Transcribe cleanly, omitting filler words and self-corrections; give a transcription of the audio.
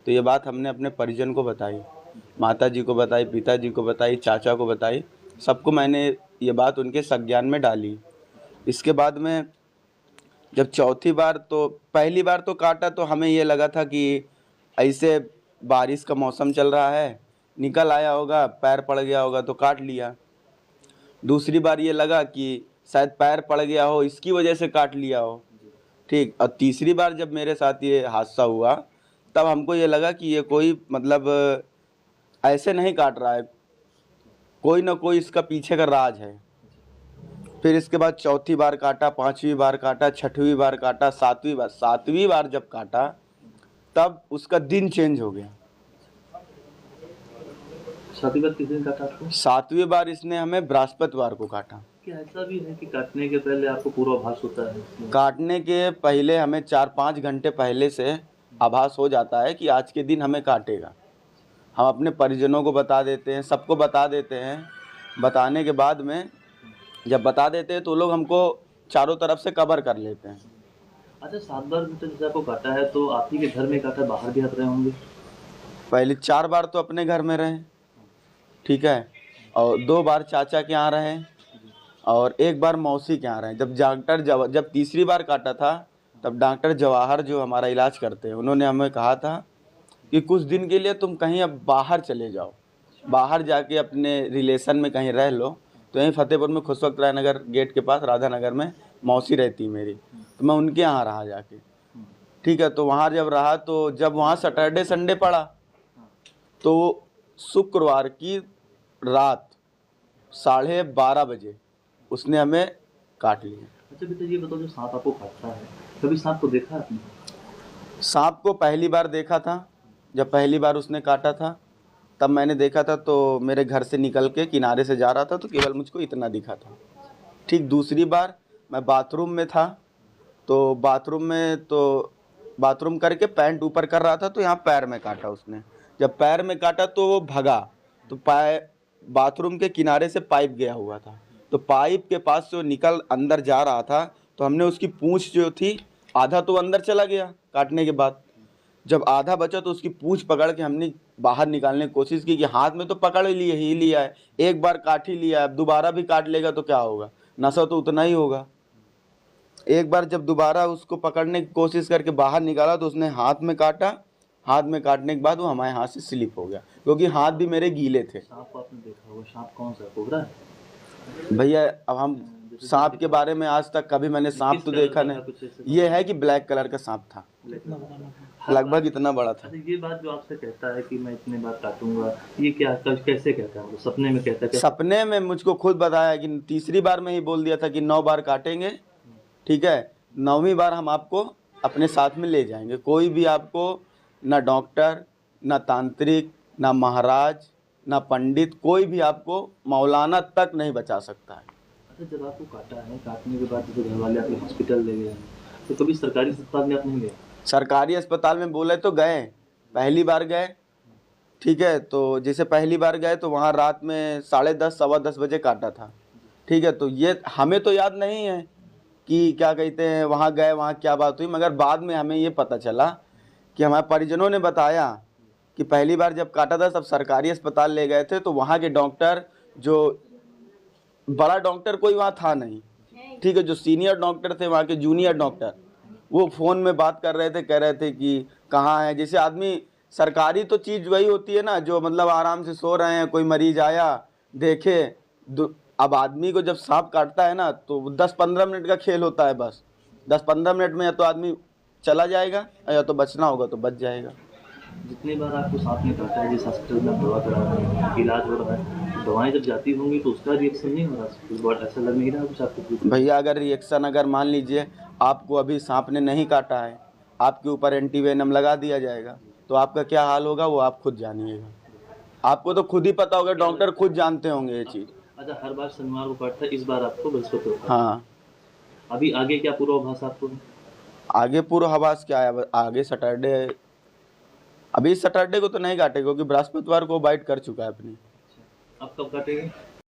तो ये बात हमने अपने परिजन को बताई, माताजी को बताई, पिताजी को बताई, चाचा को बताई, सबको मैंने ये बात उनके संज्ञान में डाली। इसके बाद में जब चौथी बार, तो पहली बार तो काटा तो हमें ये लगा था कि ऐसे बारिश का मौसम चल रहा है, निकल आया होगा, पैर पड़ गया होगा तो काट लिया। दूसरी बार ये लगा कि शायद पैर पड़ गया हो, इसकी वजह से काट लिया हो, ठीक। और तीसरी बार जब मेरे साथ ये हादसा हुआ, तब हमको ये लगा कि ये कोई मतलब ऐसे नहीं काट रहा है, कोई ना कोई इसका पीछे का राज है। फिर इसके बाद चौथी बार काटा, पांचवी बार काटा, छठवीं बार काटा, सातवीं बार जब काटा तब उसका दिन चेंज हो गया। सातवीं बार किस दिन काटा आपको? सातवीं बार इसने हमें बृहस्पतिवार को काटा। क्या ऐसा भी है कि काटने के पहले आपको पूर्वाभास होता है? काटने के पहले हमें 4-5 घंटे पहले से आभास हो जाता है कि आज के दिन हमें काटेगा। हम अपने परिजनों को बता देते हैं, सबको बता देते हैं। बताने के बाद में जब बता देते हैं तो लोग हमको चारों तरफ से कवर कर लेते हैं। अच्छा, 7 बार जैसे आपको काटा है तो आप ही के घर में काटा, बाहर भी आप रहे होंगे? पहले 4 बार तो अपने घर में रहे, ठीक है, और 2 बार चाचा के यहाँ रहे और 1 बार मौसी के यहाँ रहे। जब तीसरी बार काटा था तब डॉक्टर जवाहर जो हमारा इलाज करते हैं, उन्होंने हमें कहा था कि कुछ दिन के लिए तुम कहीं अब बाहर चले जाओ, बाहर जाके अपने रिलेशन में कहीं रह लो। तो यहीं फतेहपुर में खुशवक्त राय नगर गेट के पास राधा नगर में मौसी रहती मेरी, तो मैं उनके यहाँ रहा जाके, ठीक है। तो वहाँ जब रहा तो जब वहाँ सैटरडे संडे पड़ा तो शुक्रवार की रात 12:30 बजे उसने हमें काट लिया। अच्छा बेटा, ये बताओ, जो सांप आपको काटता है, कभी सांप को देखा आपने? सांप को पहली बार देखा था, जब पहली बार उसने काटा था तब मैंने देखा था। तो मेरे घर से निकल के किनारे से जा रहा था तो केवल मुझको इतना दिखा था, ठीक। दूसरी बार मैं बाथरूम में था, तो बाथरूम करके पैंट ऊपर कर रहा था तो यहाँ पैर में काटा उसने। जब पैर में काटा तो वो भगा, तो बाथरूम के किनारे से पाइप गया हुआ था, तो पाइप के पास से वो निकल अंदर जा रहा था, तो हमने उसकी पूंछ जो थी, आधा तो अंदर चला गया काटने के बाद, जब आधा बचा तो उसकी पूंछ पकड़ के हमने बाहर निकालने की कोशिश की कि हाथ में तो पकड़ ही लिया है, एक बार काट ही लिया है, अब दोबारा भी काट लेगा तो क्या होगा, नशा तो उतना ही होगा। एक बार जब दोबारा उसको पकड़ने की कोशिश करके बाहर निकाला तो उसने हाथ में काटा। हाथ में काटने के बाद वो हमारे हाथ से स्लिप हो गया, क्योंकि हाथ भी मेरे गीले थे। सांप आपने देखा होगा, सांप कौन सा, कोबरा है? भैया अब हम सांप के बारे में आज तक कभी मैंने सांप तो देखा नहीं, ये है कि ब्लैक कलर का सांप था, लगभग इतना बड़ा था। ये बात जो आपसे कहता है कि मैं इतने बार काटूंगा, ये क्या कैसे कहता है? सपने में कहता है? सपने में मुझको खुद बताया कि तीसरी बार में ही बोल दिया था कि 9 बार काटेंगे, ठीक है, 9वीं बार हम आपको अपने साथ में ले जाएंगे। कोई भी आपको, ना डॉक्टर, ना तांत्रिक, ना महाराज, ना पंडित, कोई भी आपको मौलाना तक नहीं बचा सकता है। अच्छा, जब आपको काटा है, काटने के बाद जो घर वाले आपके हॉस्पिटल ले गए, तो कभी सरकारी अस्पताल में आप नहीं गए? सरकारी अस्पताल में बोले तो गए, पहली बार गए, ठीक है। तो जैसे पहली बार गए तो वहाँ रात में 10:30 10:15 बजे काटा था, ठीक है। तो ये हमें तो याद नहीं है कि क्या कहते हैं वहाँ गए, वहाँ क्या बात हुई, मगर बाद में हमें ये पता चला कि हमारे परिजनों ने बताया कि पहली बार जब काटा था तब सरकारी अस्पताल ले गए थे, तो वहाँ के डॉक्टर, जो बड़ा डॉक्टर कोई वहाँ था नहीं, ठीक है, जो सीनियर डॉक्टर थे वहाँ के जूनियर डॉक्टर, वो फ़ोन में बात कर रहे थे, कह रहे थे कि कहाँ है। जैसे आदमी, सरकारी तो चीज़ वही होती है ना, जो मतलब आराम से सो रहे हैं, कोई मरीज आया देखे। अब आदमी को जब सांप काटता है ना तो 10-15 मिनट का खेल होता है, बस 10-15 मिनट में या तो आदमी चला जाएगा या तो बचना होगा तो बच जाएगा। जितनी बार आपको सांप ने काटा है, जिस हॉस्पिटल में आप दवा करा रहे हैं, इलाज हो रहा है, दवाएं जब जाती होंगी तो उसका रिएक्शन नहीं हो रहा? बहुत ऐसा लग नहीं रहा कुछ आपको? भैया अगर रिएक्शन, अगर मान लीजिए आपको अभी सांप ने नहीं काटा है, आपके ऊपर एंटीवेनम लगा दिया जाएगा तो आपका क्या हाल होगा वो आप खुद जानिएगा। आपको तो खुद ही पता होगा, डॉक्टर खुद जानते होंगे ये चीज़। अच्छा, हर बार शनिवार को काटता है, इस बार आपको बृहस्पति होता है? हाँ। अभी आगे क्या पूर्वाभास आपको? आगे पूर्वाभास क्या है, आगे सैटरडे, अभी सैटरडे को तो नहीं काटेगा क्योंकि बृहस्पतिवार को बाइट कर चुका है अपनी। अब कब काटेंगे?